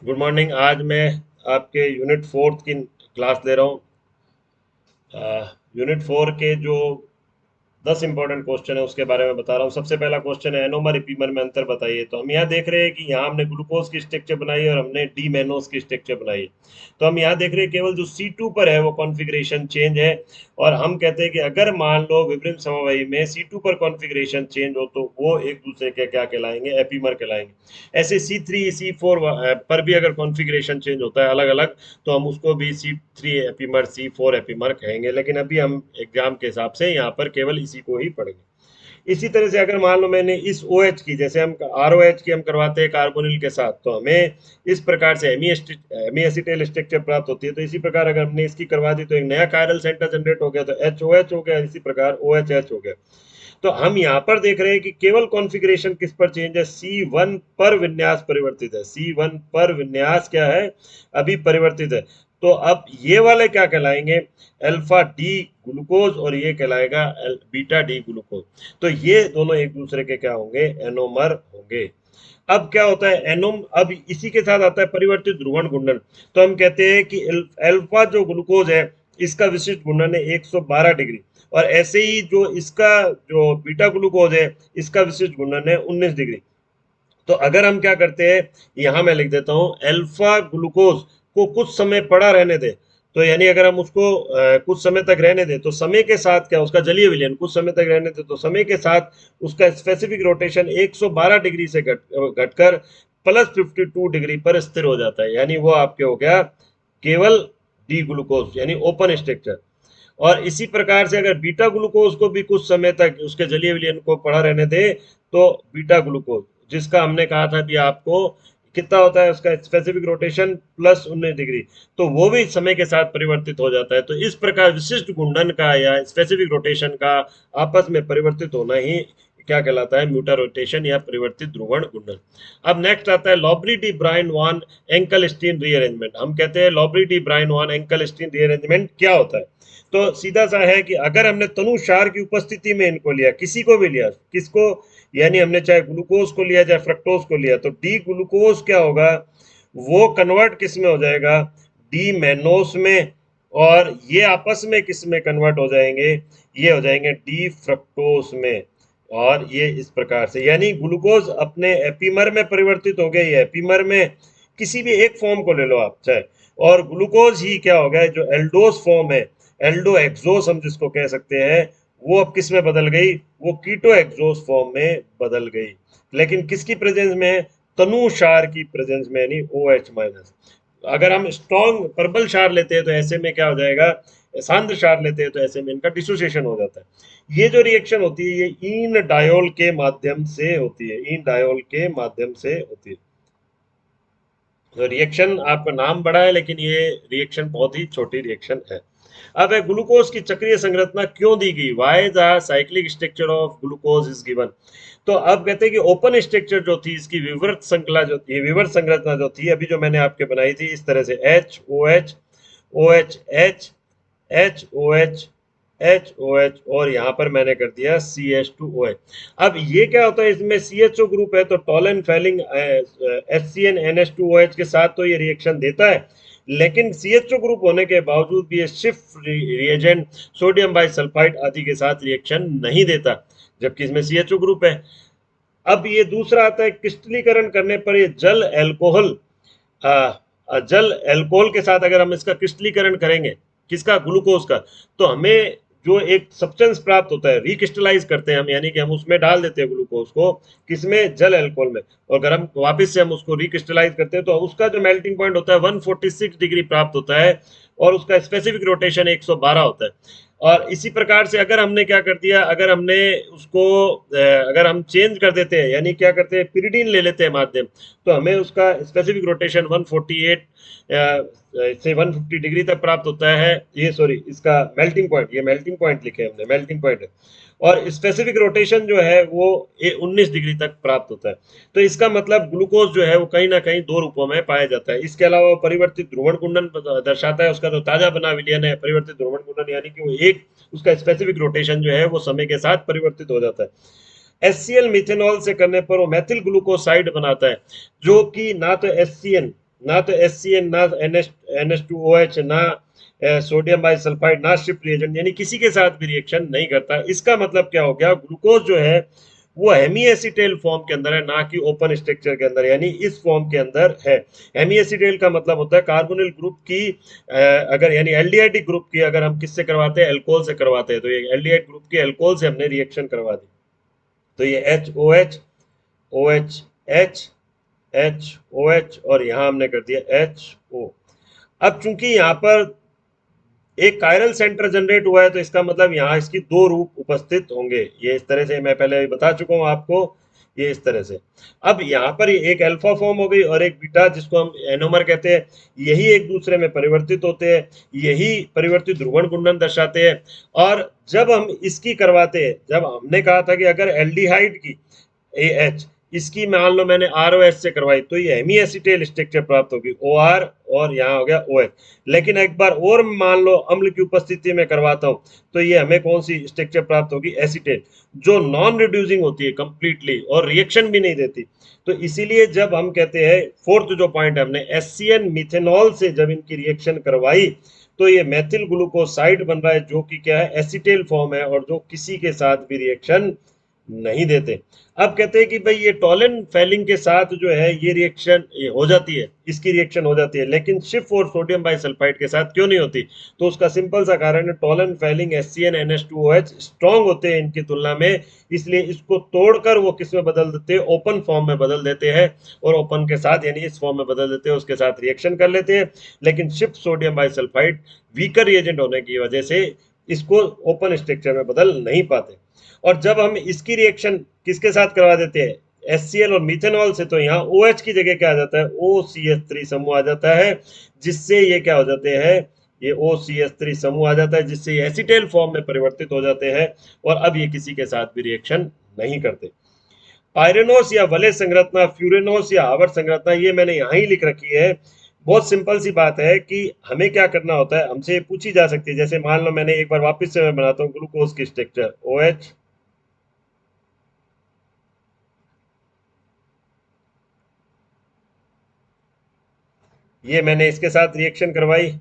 Good morning. आज मैं आपके यूनिट फोर्थ की क्लास ले रहा हूँ। यूनिट फोर के जो 10 इंपॉर्टेंट क्वेश्चन है उसके बारे में बता रहा हूँ। सबसे पहला क्वेश्चन है एनोमर इपीमर में अंतर बताइए। तो हम यहाँ देख रहे हैं कि यहाँ हमने ग्लूकोज की स्ट्रक्चर बनाई है और हमने डी मेनोज की स्ट्रक्चर बनाई है। तो हम यहाँ देख रहे हैं केवल जो C2 पर है वो कॉन्फ़िगरेशन चेंज है। और हम कहते हैं कि अगर मान लो विभिन्न समवायी में C2 पर कॉन्फ़िगरेशन चेंज हो तो वो एक दूसरे के क्या कहलाएंगे, एपीमर कहलाएंगे। ऐसे C3 C4 पर भी अगर कॉन्फ़िगरेशन चेंज होता है अलग अलग, तो हम उसको भी C3 एपीमर C4 एपीमर कहेंगे। लेकिन अभी हम एग्जाम के हिसाब से यहाँ पर केवल इसी को ही पढ़ेंगे। इसी तरह से अगर मान लो मैंने इस OH की, जैसे हम ROH की हम करवाते हैं कार्बोनिल के साथ, तो हमें इस प्रकार से एमी एसिटेल स्ट्रक्चर प्राप्त होती है। तो इसी प्रकार अगर हमने इसकी करवा दी तो एक नया कायरल सेंटर जनरेट हो गया, तो HOH हो गया। इसी प्रकार OHH हो गया। तो हम यहाँ पर देख रहे हैं कि केवल कॉन्फ़िगरेशन किस पर चेंज है, C1 पर विन्यास परिवर्तित है। C1 पर विन्यास क्या है, अभी परिवर्तित है। तो अब ये वाले क्या कहलाएंगे, अल्फा डी ग्लूकोज, और ये कहलाएगा बीटा डी ग्लूकोज। तो ये दोनों एक दूसरे के क्या होंगे, एनोमर होंगे। अब क्या होता है एनोम, अब इसी के साथ आता है परिवर्तित ध्रुवण घूर्णन। तो हम कहते हैं कि अल्फा जो ग्लूकोज है इसका विशिष्ट घूर्णन है 112 डिग्री, और ऐसे ही जो इसका जो बीटा ग्लूकोज है इसका विशिष्ट घूर्णन है 19 डिग्री। तो अगर हम क्या करते हैं, यहां मैं लिख देता हूं, अल्फा ग्लूकोज को कुछ समय पड़ा रहने दे। तो यानी अगर हम उसको कुछ समय तक रहने दें तो समय के साथ क्या, उसका जलीय विलयन कुछ समय तक रहने दें तो समय के साथ उसका स्पेसिफिक रोटेशन 112 डिग्री से घटकर +52 डिग्री पर स्थिर हो जाता है। यानी वो आपके हो गया केवल डी ग्लूकोज, यानी ओपन स्ट्रक्चर। और इसी प्रकार से अगर बीटा ग्लूकोज को भी कुछ समय तक उसके जलीय विलयन को पड़ा रहने दे तो बीटा ग्लूकोज, जिसका हमने कहा था कि आपको कितना होता है उसका स्पेसिफिक रोटेशन +19 डिग्री, तो वो भी समय के साथ परिवर्तित हो जाता है। तो इस प्रकार विशिष्ट घूर्णन का या स्पेसिफिक रोटेशन का आपस में परिवर्तित होना ही क्या कहलाता है, म्यूटा रोटेशन या परिवर्तित ध्रुवण घूर्णन। अब नेक्स्ट आता है लॉबरी डी ब्रायन वान एंकल स्टीन रीअरेंजमेंट। हम कहते हैं लॉबरी डी ब्रायन वान एंकल स्टीन रीअरेंजमेंट क्या होता है। तो सीधा सा है कि अगर हमने तनुसार की उपस्थिति में इनको लिया, किसी को भी लिया, किसको, यानी हमने चाहे ग्लूकोज को लिया चाहे फ्रक्टोज को लिया, तो डी ग्लूकोज क्या होगा, वो कन्वर्ट किस में हो जाएगा, डी मेनोस में। और ये आपस में किस में कन्वर्ट हो जाएंगे, ये हो जाएंगे डी फ्रक्टोज में। और ये इस प्रकार से, यानी ग्लूकोज अपने एपीमर में परिवर्तित हो गए, ये एपीमर में किसी भी एक फॉर्म को ले लो आप चाहे, और ग्लूकोज ही क्या हो गया, जो एल्डोस फॉर्म है, एल्डो एक्सोस हम जिसको कह सकते हैं, वो अब किस में बदल गई, वो कीटो एक्सोस फॉर्म में बदल गई। लेकिन किसकी प्रेजेंस में, तनुसार की प्रेजेंस में, यानी OH-। अगर हम स्ट्रॉन्ग प्रबल क्षार लेते हैं तो ऐसे में क्या हो जाएगा, सांद्र क्षार लेते हैं तो ऐसे में इनका डिसोसिएशन हो जाता है। ये जो रिएक्शन होती है ये इन डायोल के माध्यम से होती है, इन डायोल के माध्यम से होती है। तो रिएक्शन आपका नाम बड़ा है लेकिन ये रिएक्शन बहुत ही छोटी रिएक्शन है। अब है ग्लूकोज की चक्रीय संरचना क्यों दी गई, why the cyclic structure of glucose is given. तो अब कहते हैं कि ओपन स्ट्रक्चर जो थी इसकी विवर्त श्रृंखला जो थी, विवर्त संरचना जो थी अभी जो मैंने आपके बनाई थी इस तरह से, HOH OHH HOH HOH, और यहाँ पर मैंने कर दिया CH2OH। अब ये क्या होता है, इसमें CHO ग्रुप है तो टॉलन फेलिंग HCN NH2OH के साथ तो ये रिएक्शन देता है, लेकिन CHO ग्रुप होने के बावजूद भी ये शिफ्ट रिएजेंट सोडियम बाइसल्फाइड आदि के साथ रिएक्शन नहीं देता, जबकि इसमें CHO ग्रुप है। अब ये दूसरा आता है क्रिस्टलीकरण करने पर ये जल एल्कोहल के साथ अगर हम इसका क्रिस्टलीकरण करेंगे, किसका, ग्लूकोज का, तो हमें जो एक सब्सटेंस प्राप्त होता है, रिक्रिस्टलाइज करते हैं हम, यानी कि हम उसमें डाल देते हैं ग्लूकोज को, किसमें, जल एल्कोहल में, और अगर हम वापस से हम उसको रिक्रिस्टलाइज करते हैं तो उसका जो मेल्टिंग पॉइंट होता है 146 डिग्री प्राप्त होता है, और उसका स्पेसिफिक रोटेशन 112 होता है। और इसी प्रकार से अगर हमने क्या कर दिया, अगर हमने उसको अगर हम चेंज कर देते हैं, यानी क्या करते हैं, पिरिडीन ले लेते हैं माध्यम, तो हमें उसका स्पेसिफिक रोटेशन 148 से 150 डिग्री तक प्राप्त होता है। ये सॉरी, इसका मेल्टिंग पॉइंट, ये मेल्टिंग पॉइंट लिखे हमने, मेल्टिंग पॉइंट है, और स्पेसिफिक रोटेशन जो है वो 19 डिग्री तक प्राप्त होता है। तो इसका मतलब ग्लूकोज जो है वो कहीं ना कहीं दो रूपों में पाया जाता है। इसके अलावा वो परिवर्तित ध्रुवण कुंडन दर्शाता है, उसका जो ताजा बना विलयन है परिवर्तित ध्रुवण कुंडन, यानी कि वो एक उसका स्पेसिफिक रोटेशन जो है वो समय के साथ परिवर्तित हो जाता है। HCl मिथेनॉल से करने पर वो मेथिल ग्लूकोसाइड बनाता है, जो कि ना तो HCN ना तो HCN, ना NH2OH, ना सोडियम बाइसल्फाइड, ना स्ट्रिप रिएजेंट, यानी किसी के साथ भी रिएक्शन नहीं करता। इसका मतलब क्या हो गया, ग्लूकोज जो है वो हेमी एसिटेल फॉर्म के अंदर है, ना कि ओपन स्ट्रक्चर के अंदर, यानी इस फॉर्म के अंदर है। हेमी एसिटेल का मतलब होता है कार्बोनिल ग्रुप की अगर यानी एल्डिहाइड ग्रुप की अगर हम किससे करवाते हैं, एल्कोहल से करवाते हैं, तो ये एल्डिहाइड ग्रुप के एल्कोहल से हमने रिएक्शन करवा दी, तो ये HOH, OH, HOH और यहां हमने कर दिया HO। अब चूंकि यहां पर एक कायरल सेंटर जनरेट हुआ है, तो इसका मतलब यहाँ इसकी दो रूप उपस्थित होंगे। ये इस तरह से मैं पहले बता चुका हूँ आपको, ये इस तरह से। अब यहाँ पर एक अल्फा फॉर्म हो गई और एक बीटा, जिसको हम एनोमर कहते हैं। यही एक दूसरे में परिवर्तित होते हैं, यही परिवर्तित ध्रुवण कुंडन दर्शाते हैं। और जब हम इसकी करवाते हैं, जब हमने कहा था कि अगर एल्डिहाइड की AH, इसकी मान लो मैंने ROH से करवाई, तो ये हेमी एसिटेल स्ट्रक्चर प्राप्त होगी, OR, और यहाँ हो गया OH। लेकिन एक बार और मान लो अम्ल की उपस्थिति में करवाता हूँ, तो ये हमें कौन सी स्ट्रक्चर प्राप्त होगी, एसिटेट, जो नॉन रिड्यूसिंग होती है कंप्लीटली और रिएक्शन भी नहीं देती। तो इसीलिए जब हम कहते हैं, फोर्थ जो पॉइंट है, हमने HCN मिथेनॉल से जब इनकी रिएक्शन करवाई, तो ये मेथिल ग्लूकोसाइड बन रहा है, जो कि क्या है, एसिटेल फॉर्म है, और जो किसी के साथ भी रिएक्शन नहीं देते। अब कहते हैं कि भाई ये टोलन फेलिंग के साथ जो है ये रिएक्शन ये हो जाती है, इसकी रिएक्शन हो जाती है, लेकिन शिफ और सोडियम बाइसल्फाइड के साथ क्यों नहीं होती? तो उसका सिंपल सा कारण है, Tollens Fehling HCN NH2OH strong होते हैं इनकी तुलना में, इसलिए इसको तोड़कर वो किस में बदल देते हैं, ओपन फॉर्म में बदल देते हैं, और ओपन के साथ यानी इस फॉर्म में बदल देते हैं, उसके साथ रिएक्शन कर लेते हैं। लेकिन shift sodium bisulphide weaker reagent होने की वजह से इसको ओपन स्ट्रक्चर में बदल नहीं पाते। और जब हम इसकी रिएक्शन किसके साथ करवा देते हैं, HCl और मिथेनॉल से, तो यहाँ OH की जगह क्या आ जाता है, OCH3 समूह आ जाता है, जिससे ये क्या हो जाते हैं, ये OCH3 समूह आ जाता है, जिससे ये एसिटेल फॉर्म में परिवर्तित हो जाते हैं, और अब ये किसी के साथ भी रिएक्शन नहीं करते। पायरेनोस या वलय संरचना, फ्यूरेनोस या हावर्ड संरचना, ये मैंने यहाँ ही लिख रखी है। बहुत सिंपल सी बात है कि हमें क्या करना होता है, हमसे पूछी जा सकती है। जैसे मान लो मैंने एक बार वापस से मैं बनाता हूँ ग्लूकोज की स्ट्रक्चर, OH, ये मैंने इसके साथ रिएक्शन करवाई,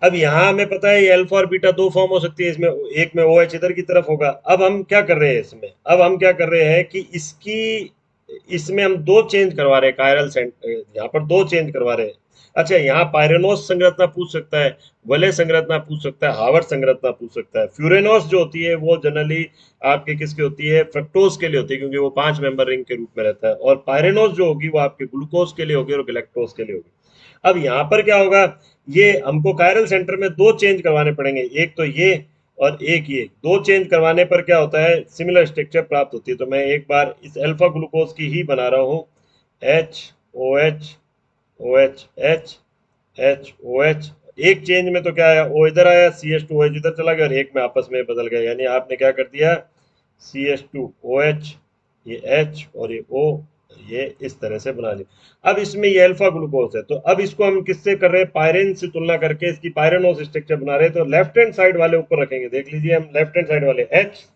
अब यहाँ हमें पता है ये अल्फा और बीटा दो फॉर्म हो सकती है इसमें, एक में OH इधर की तरफ होगा। अब हम क्या कर रहे हैं इसमें, अब हम क्या कर रहे हैं कि इसकी इसमें हम दो चेंज करवा रहे हैं, कायरल सेंटर यहाँ पर दो चेंज करवा रहे हैं। अच्छा, यहाँ पायरेनोस संरचना पूछ सकता है, वलय संरचना पूछ सकता है, हावर्ड संरचना पूछ सकता है। फ्यूरेनोस जो होती है वो जनरली आपके किसकी होती है, फ्रक्टोज के लिए होती है, क्योंकि वो 5 मेंबर रिंग के रूप में रहता है। और पायरेनोस जो होगी वो आपके ग्लूकोज के लिए होगी और गैलेक्टोज के लिए होगी। अब यहाँ पर क्या होगा, ये हमको कायरल सेंटर में दो चेंज करवाने पड़ेंगे, एक तो ये और एक ये। दो चेंज करवाने पर क्या होता है, सिमिलर स्ट्रक्चर प्राप्त होती है। तो मैं एक बार इस अल्फा ग्लूकोज की ही बना रहा हूँ, HOH, OH, HOH। एक चेंज में तो क्या आया, O इधर आया, CH2OH इधर चला गया, और एक में आपस में बदल गया। यानी आपने क्या कर दिया, CH2OH, ये H और ये O, ये इस तरह से बना लिया। अब इसमें ये अल्फा ग्लूकोज है, तो अब इसको हम किससे कर रहे हैं, पायरेन से तुलना करके इसकी पायरेनोस स्ट्रक्चर बना रहे हैं। तो लेफ्ट हैंड साइड वाले ऊपर रखेंगे, देख लीजिए हम लेफ्ट हैंड साइड वाले HHOH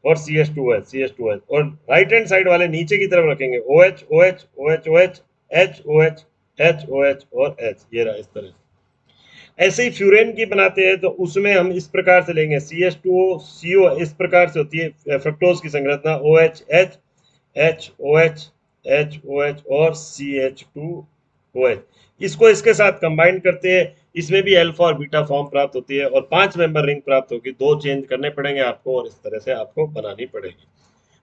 और CH2OH, और राइट हैंड साइड वाले नीचे की तरफ रखेंगे, OH और H, ये रहा इस तरह से। ऐसे ही फ्यूरेन की बनाते हैं, तो उसमें हम इस प्रकार से लेंगे, CH2O CO, इस प्रकार से होती है फ्रक्टोज की संरचना, OH, HOH और CH2OH। इसको इसके साथ कंबाइन करते हैं, इसमें भी अल्फा और बीटा फॉर्म प्राप्त होती है, और 5 मेंबर रिंग प्राप्त होगी। दो चेंज करने पड़ेंगे आपको, और इस तरह से आपको बनानी पड़ेगी।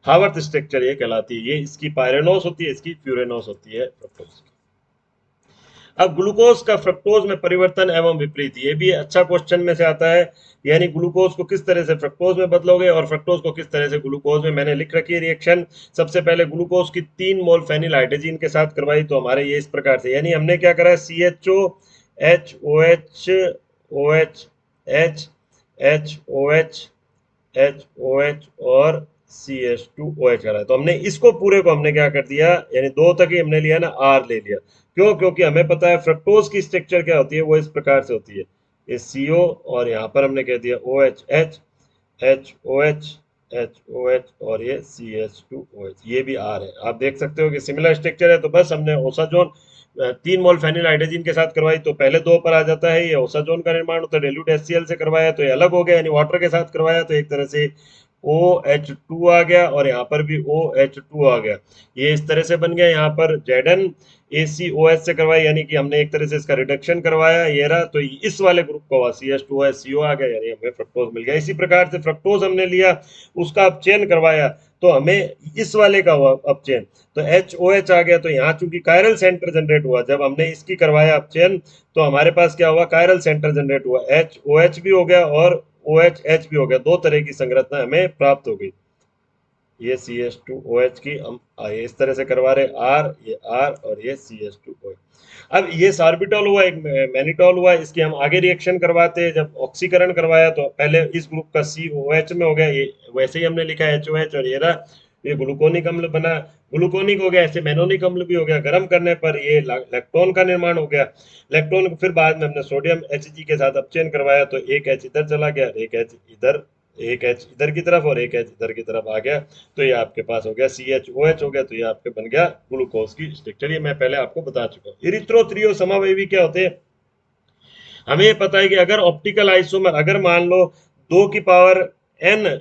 हावर्थ स्ट्रक्चर ये कहलाती है, ये इसकी पायरेनोस होती है, इसकी फ्यूरेनोस होती है फ्रक्टोज की। अब ग्लूकोज का फ्रक्टोज में परिवर्तन एवं विपरीत, ये भी अच्छा क्वेश्चन में से आता है। यानी ग्लूकोज को किस तरह से फ्रक्टोज में बदलोगे और फ्रक्टोज को किस तरह से ग्लूकोज में। मैंने लिख रखी है रिएक्शन। सबसे पहले ग्लूकोज की 3 मोल फेनिल हाइड्रोजन के साथ करवाई, तो हमारे ये इस प्रकार से, यानी हमने क्या करा, CHO, HOH, OH, H, HOH, HOH और CH2OH करा है। तो हमने इसको पूरे को हमने क्या कर दिया, यानी दो तक ही हमने लिया ना, R ले लिया। क्यों? क्योंकि हमें पता है फ्रक्टोज की स्ट्रक्चर क्या होती है, वो इस प्रकार से होती है, ये CO और यहाँ पर हमने कह दिया OH, HOH, HOH और ये CH2OH, ये भी R है। आप देख सकते हो कि सिमिलर स्ट्रक्चर है। तो बस हमने ओसाजोन 3 मोल फेनिल हाइड्रोजन के साथ करवाई तो पहले दो पर आ जाता है, ये ओसाजोन का निर्माण होता है। डेल्यूट HCl से करवाया तो ये अलग हो गया, यानी वाटर के साथ करवाया तो एक तरह से OH2 आ गया, और यहाँ पर भी OH2 आ गया। ये इस तरह से बन गया। यहाँ पर ZnACOH से करवाया, यानी कि हमने एक तरह से इसका रिडक्शन करवाया, ये रहा। तो इस वाले ग्रुप को CH2OH CO आ गया, यानी हमें फ्रक्टोज मिल गया। इसी प्रकार से फ्रक्टोज हमने लिया, उसका अपचयन करवाया तो हमें इस वाले का हुआ अपचयन, तो HOH आ गया। तो यहाँ चूंकि कायरल सेंटर जनरेट हुआ, जब हमने इसकी करवाया अपचयन तो हमारे पास क्या हुआ, कायरल सेंटर जनरेट हुआ, HOH भी हो गया और OH भी हो गया। दो तरह की संरचना हमें प्राप्त हो गई। ये CH2OH की हम इस तरह से करवा रहे, ये R और ये CH2OH। अब ये सार्बिटॉल हुआ, एक मैनिटॉल हुआ, इसकी हम आगे रिएक्शन करवाते हैं। जब ऑक्सीकरण करवाया तो पहले इस ग्रुप का COH में हो गया, ये वैसे ही हमने लिखा है HOH, और ये रहा, ये ग्लूकोनिक अम्ल बना, ग्लूकोनिक हो गया, ऐसे मेनोनिक अम्ल भी हो गया। गर्म करने पर ये लैक्टोन का निर्माण हो गया। लैक्टोन को फिर बाद में हमने सोडियम Hg के साथ अपचयन करवाया तो एक H इधर चला गया, एक H इधर, एक H इधर की तरफ और एक H इधर की तरफ आ गया। तो ये आपके पास हो गया CHOH हो गया। तो ये आपके बन गया ग्लूकोज की स्ट्रक्चर। ये मैं पहले आपको बता चुका हूँ। इरिथ्रोथ्रियो समावयवी क्या होते हैं, हमें ये पता है कि अगर ऑप्टिकल आइसोमर, अगर मान लो 2 की पावर n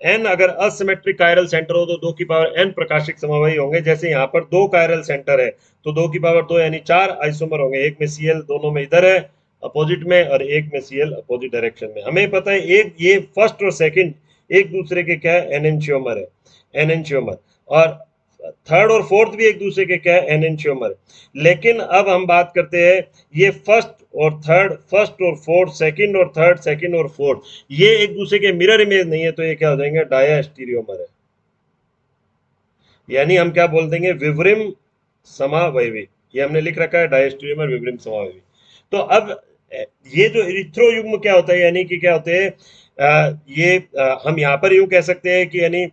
n अगर असिमेट्रिक कायरल सेंटर हो तो 2 की पावर n प्रकाशिक समावयवी होंगे। जैसे यहाँ पर 2 कायरल सेंटर है तो 2 की पावर 2 यानी 4 आइसोमर होंगे। एक में Cl दोनों में इधर है अपोजिट में, और एक में Cl अपोजिट डायरेक्शन में। हमें पता है एक ये फर्स्ट और सेकंड एक दूसरे के क्या है, एनेंशियोमर है, एनेंशियोमर। और थर्ड और फोर्थ भी एक दूसरे के क्या है, एनेंशियोमर। लेकिन अब हम बात करते हैं ये फर्स्ट और थर्ड, फर्स्ट और फोर्थ, सेकंड और थर्ड, सेकंड और फोर्थ, ये एक दूसरे के मिरर इमेज नहीं है। तो ये क्या हो जाएंगे, डायास्टीरियोमर है, यानी हम क्या बोल देंगे, विवरिम समावयवी। ये हमने लिख रखा है डायस्ट्रियमर विवरिम समावयवी। तो अब ये जो इरिथ्रो युग्म क्या होता है, यानी कि क्या होते हैं, हम यहाँ पर यूं कह सकते हैं कि यानी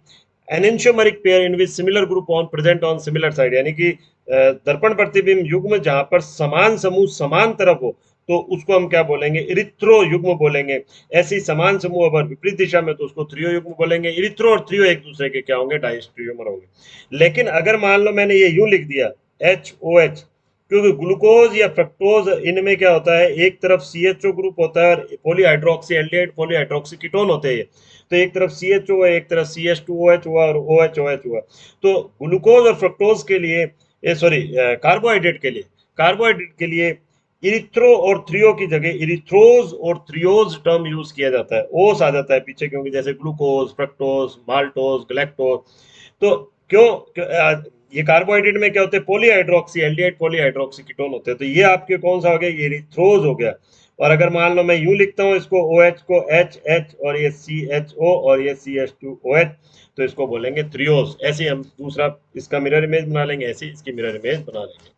enantiomeric pair in which similar group on present on similar side, यानी कि दर्पण प्रतिबिंब युग्म जहां पर समान समूह समान तरफ हो तो उसको हम क्या बोलेंगे, इरिथ्रो युग्म बोलेंगे। ऐसे ही समान समूह अगर विपरीत दिशा में तो उसको थ्रियो युग्म बोलेंगे। इरिथ्रो और थ्रियो एक दूसरे के क्या होंगे, डायस्ट्रियोमर होंगे। लेकिन अगर मान लो मैंने ये यूं लिख दिया HOH, क्योंकि ग्लूकोज या फ्रक्टोज इनमें क्या होता है, एक तरफ CHO ग्रुप होता है और पॉलीहाइड्रोक्सी एल्डिहाइड पॉलीहाइड्रोक्सी कीटोन होते हैं। तो एक तरफ CHO है, एक तरफ CH2OH हुआ और OHOH हुआ। तो ग्लूकोज और फ्रक्टोज के लिए, सॉरी, कार्बोहाइड्रेट के लिए, कार्बोहाइड्रेट के लिए इरिथ्रो और थ्रियो की जगह इरिथ्रोज और थ्रियोज टर्म यूज किया जाता है। ओस आ जाता है पीछे, क्योंकि जैसे ग्लूकोज, फ्रक्टोज, माल्टोज, गैलेक्टोज। तो क्यों, ये कार्बोहाइड्रेट में क्या होते हैं, पॉलीहाइड्रोक्सी एल्डिहाइड पॉलीहाइड्रोक्सी कीटोन होते हैं। तो ये आपके कौन सा हो गया, ये इरिथ्रोज हो गया। और अगर मान लो मैं यूं लिखता हूं इसको, OH को HH और ये CHO और ये CH2OH, तो इसको बोलेंगे थ्रियोज। ऐसे हम दूसरा इसका मिरर इमेज बना लेंगे, ऐसे इसकी मिरर इमेज बना लेंगे।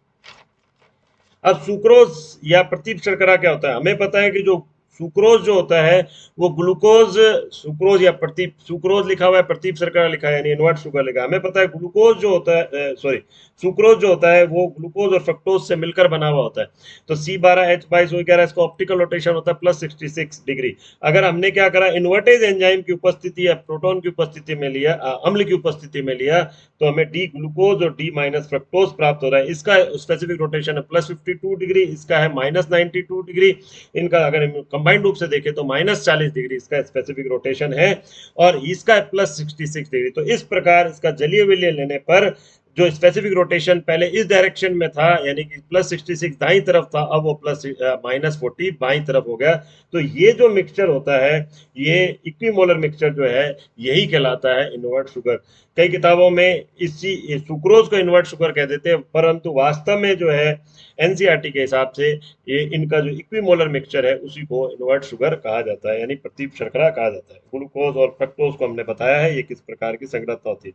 अब सुक्रोज या प्रतीप शर्करा क्या होता है, हमें पता है कि जो सुक्रोज जो होता है वो ग्लूकोज, सुक्रोज या प्रतीप, सुक्रोज लिखा हुआ है, प्रतीप शर्करा लिखा है, यानी इन्वर्ट शुगर लिखा है। हमें पता है ग्लूकोज जो होता है, सॉरी, सुक्रोज जो होता है वो ग्लूकोज और फ्रक्टोज से मिलकर बना हुआ होता है। तो C12H2211 इसका ऑप्टिकल रोटेशन होता है +66 डिग्री। अगर हमने क्या करा, इन्वर्टेज एंजाइम की उपस्थिति या प्रोटॉन की उपस्थिति में लिया, अम्ल की उपस्थिति में लिया, तो हमें डी ग्लूकोज और डी माइनस फ्रक्टोज प्राप्त हो रहा है। इसका स्पेसिफिक रोटेशन है +52 डिग्री, इसका है -92 डिग्री। इनका अगर कंबाइंड रूप से देखें तो -40 डिग्री इसका स्पेसिफिक रोटेशन है, और इसका है +66 डिग्री। तो इस प्रकार इसका जलीय विलय लेने पर जो स्पेसिफिक रोटेशन पहले इस डायरेक्शन में था, यानी कि +66 दाई तरफ था, अब वो -40 बाई तरफ हो गया। तो ये जो मिक्सचर होता है, ये इक्विमोलर मिक्सचर जो है, यही कहलाता है इन्वर्ट शुगर। कई किताबों में इसी सुक्रोज को इन्वर्ट शुगर कह देते हैं, परंतु वास्तव में जो है एनसीईआरटी के हिसाब से ये इनका जो इक्विमोलर मिक्सचर है उसी को इन्वर्ट शुगर कहा जाता है, यानी प्रतीप शर्करा कहा जाता है। ग्लूकोज और फ्रक्टोज को हमने बताया है ये किस प्रकार की संरचना होती है।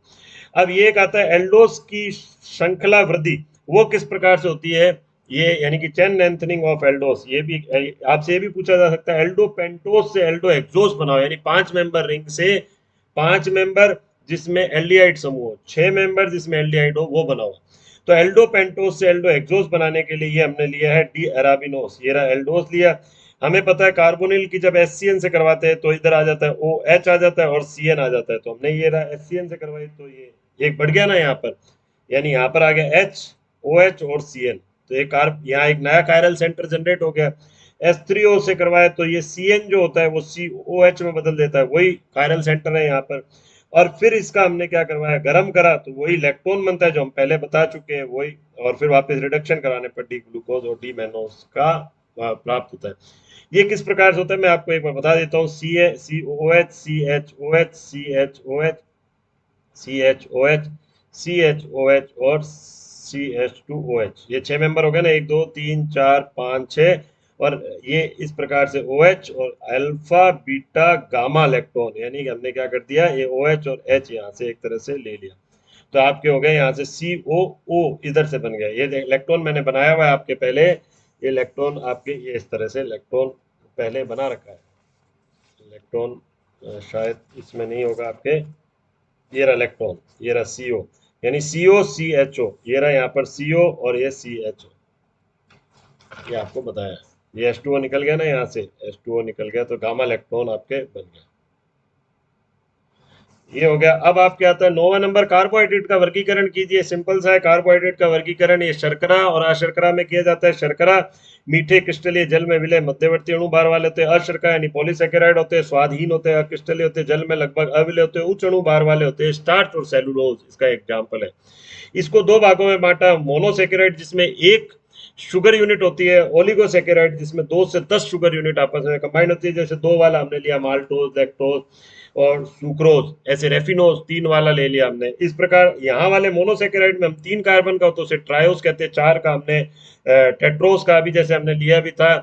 अब ये एक आता है एल्डोस की श्रृंखला वृद्धि, वो किस प्रकार से होती है, ये यानी कि चेन लेंथनिंग ऑफ एल्डोस। ये भी आपसे ये भी पूछा जा सकता है, एल्डो पेंटोस से एल्डो हेक्सोस बनाओ, यानी 5 मेंबर रिंग से 5 मेंबर, जिसमें एल्डिहाइड समूह हो, 6 मेंबर जिसमें एल्डिहाइड हो, वो बनाओ। तो एल्डो पेंटोस से एल्डो एक्सोस बनाने के लिए ये हमने लिया है डी अराबिनोस, ये रहा एल्डोस लिया। हमें पता है कार्बोनिल की जब एससीएन से करवाते हैं तो इधर आ जाता है ओ एच आ जाता है और सीएन आ जाता है, तो हमने ये रहा एससीएन से करवाई, तो ये एक बढ़ गया ना यहाँ पर, यानी यहाँ पर आ गया एच, ओ एच और सी एन, तो एक यहाँ एक नया कायरल सेंटर जनरेट हो गया। S3O से करवाए तो ये सी एन जो होता है वो सी ओ एच में बदल देता है, वही कायरल सेंटर है यहाँ पर। और फिर इसका हमने क्या करवाया, गर्म करा, तो वही लैक्टोन बनता है जो हम पहले बता चुके हैं वही, और फिर वापस रिडक्शन कराने पर डी ग्लूकोज और डी मैनोस का प्राप्त होता है। ये किस प्रकार से होता है मैं आपको एक बार बता देता हूँ। C O H, C H O H, C H O H, C H O H, C H O H और C H two O H, ये 6 मेंबर हो गए ना, 1 2 3 4 5 6, और ये इस प्रकार से ओ एच और अल्फा बीटा गामा इलेक्ट्रॉन, यानी कि हमने क्या कर दिया, ये ओ एच और एच यहाँ से एक तरह से ले लिया, तो आपके हो गए यहाँ से सी ओ ओ इधर से बन गया, ये इलेक्ट्रॉन मैंने बनाया हुआ है आपके पहले, ये इलेक्ट्रॉन आपके ये इस तरह से इलेक्ट्रॉन पहले बना रखा है। इलेक्ट्रॉन शायद इसमें नहीं होगा आपके, ये रहा इलेक्ट्रॉन, ये रहा सी ओ, यानी सी ओ सी एच ओ, ये रहा यहाँ पर सी ओ और ये सी एच ओ, ये आपको बताया। ये एच टू ओ निकल गया ना, यहाँ से एच टू ओ निकल गया, तो गामा इलेक्ट्रॉन आपके बन गया, ये हो गया। अब आप क्या आता है 9वां नंबर, कार्बोहाइड्रेट का वर्गीकरण कीजिए। सिंपल सा है कार्बोहाइड्रेट का वर्गीकरण, ये शर्करा और अशर्करा में किया जाता है। शर्करा मीठे क्रिस्टलीय जल में विलय मध्यवर्ती अणु भार वाले होते हैं, अशर्करा यानी पॉलीसेकेराइड होते हैं, स्वादहीन होते हैं, अक्रिस्टलीय होते हैं, जल में लगभग अविलय होते हैं, उच्च अणु भार वाले होते हैं। स्टार्च और सेलुलोज इसका एग्जाम्पल है। इसको दो भागों में बांटा, मोनोसेकेराइड जिसमें एक शुगर यूनिट होती है, ओलिगोसेकेराइड जिसमें 2 से 10 शुगर यूनिट आपस में कंबाइन होती है, जैसे 2 वाला हमने लिया माल्टोज, लैक्टोज और सुक्रोज, ऐसे रेफिनोज 3 वाला ले लिया हमने। इस प्रकार यहाँ वाले मोनोसेकेराइड में हम 3 कार्बन का होता है, उसे ट्रायोस कहते हैं, 4 का हमने टेट्रोस का भी जैसे हमने लिया भी था,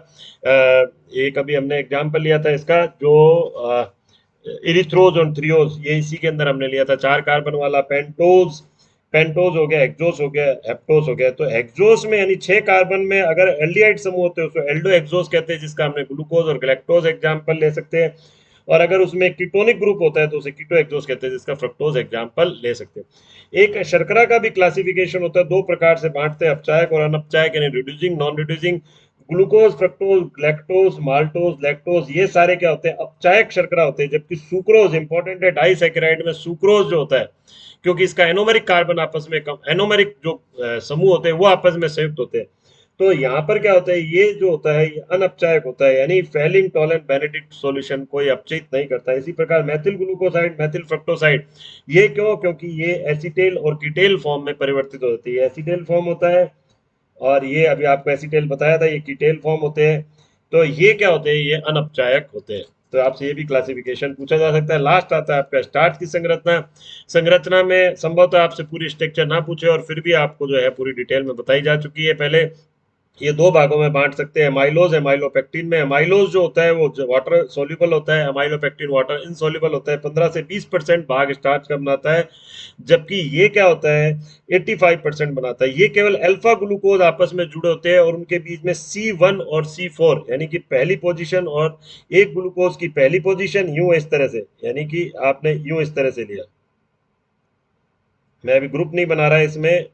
एक अभी हमने एग्जाम्पल लिया था इसका जो इरिथ्रोज और थ्रियोज, ये इसी के अंदर हमने लिया था 4 कार्बन वाला। पेंटोज, पेंटोज हो गया, एक्सोस हो गया, हेप्टोस हो गया। तो एक्सोस में यानी 6 कार्बन में अगर एल्डिहाइड समूह होते हैं उसको एल्डो एक्सोस कहते हैं, जिसका हमने ग्लूकोज और गैलेक्टोज एग्जाम्पल ले सकते हैं। और अगर उसमें कीटोनिक ग्रुप होता है तो उसे कीटो एक्सोस कहते हैं, जिसका फ्रक्टोज एग्जाम्पल ले सकते हैं। एक शर्करा का भी क्लासिफिकेशन होता है, 2 प्रकार से बांटते हैं, अपचायक और अनपचायक, यानी reducing non reducing. Glucose, fructose, lactose, maltose, lactose, ये सारे क्या होते हैं, अपचायक शर्करा होते हैं। जबकि सुक्रोज इंपॉर्टेंट है, डाइसैकेराइड में सुक्रोज जो होता है, क्योंकि इसका एनोमेरिक कार्बन आपस में कम, एनोमेरिक जो समूह होते हैं वो आपस में संयुक्त होते हैं। तो यहाँ पर क्या होता है, ये जो होता है ये अनअपचायक होता है, यानी फेलिंग टॉलेंट बेनेडिक्ट सॉल्यूशन कोई अपचित नहीं करता है। इसी प्रकार मेथिल ग्लूकोसाइड, मेथिल फ्रक्टोसाइड, ये क्यों, क्योंकि ये एसिटेल और कीटेल फॉर्म में परिवर्तित होती है। एसिटेल फॉर्म होता है और ये अभी आपको एसिटेल बताया था, ये कीटेल फॉर्म होते हैं। तो ये क्या होते हैं, ये अनअपचायक होते हैं। तो आपसे ये भी क्लासिफिकेशन पूछा जा सकता है। लास्ट आता है आपका स्टार्च की संरचना। संरचना में संभवतः आपसे पूरी स्ट्रक्चर ना पूछे और फिर भी आपको जो है पूरी डिटेल में बताई जा चुकी है पहले। ये 2 भागों में बांट सकते हैं, एमाइलोज एमाइलोपेक्टिन में। एमाइलोज जो होता है वो वाटर सोल्यूबल होता है, एमाइलोपेक्टिन वाटर इनसोल्यूबल होता है। 15 से 20% भाग स्टार्च का बनाता है, जबकि ये क्या होता है 85% बनाता है। ये केवल अल्फा ग्लूकोज आपस में जुड़े होते हैं और उनके बीच में C1 और C4 यानी कि पहली पोजीशन और एक ग्लूकोज की पहली पोजीशन, यूं इस तरह से, यानी कि आपने यूं इस तरह से लिया। मैं अभी ग्रुप नहीं बना रहा इसमें,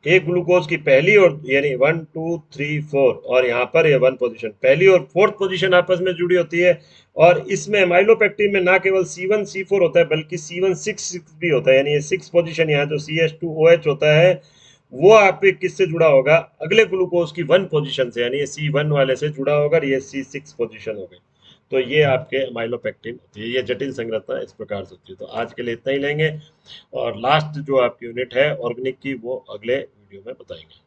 एक ग्लूकोज की पहली और यानी 1 2 3 4, और यहाँ पर ये 1 पोजीशन, पहली और 4th पोजीशन आपस में जुड़ी होती है। और इसमें एमाइलोपेक्टिन में ना केवल C1 C4 होता है बल्कि C1 6 6 भी होता है, यानी ये 6 पोजीशन यहाँ जो CH2OH होता है वो आप किससे जुड़ा होगा, अगले ग्लूकोज की 1 पोजीशन से, यानी ये C1 वाले से जुड़ा होगा और ये C6 पोजीशन हो गई। तो ये आपके एमाइलोपेक्टिन होती है। ये जटिल संरचना इस प्रकार से होती है। तो आज के लिए इतना ही लेंगे और लास्ट जो आपकी यूनिट है ऑर्गेनिक की वो अगले वीडियो में बताएंगे।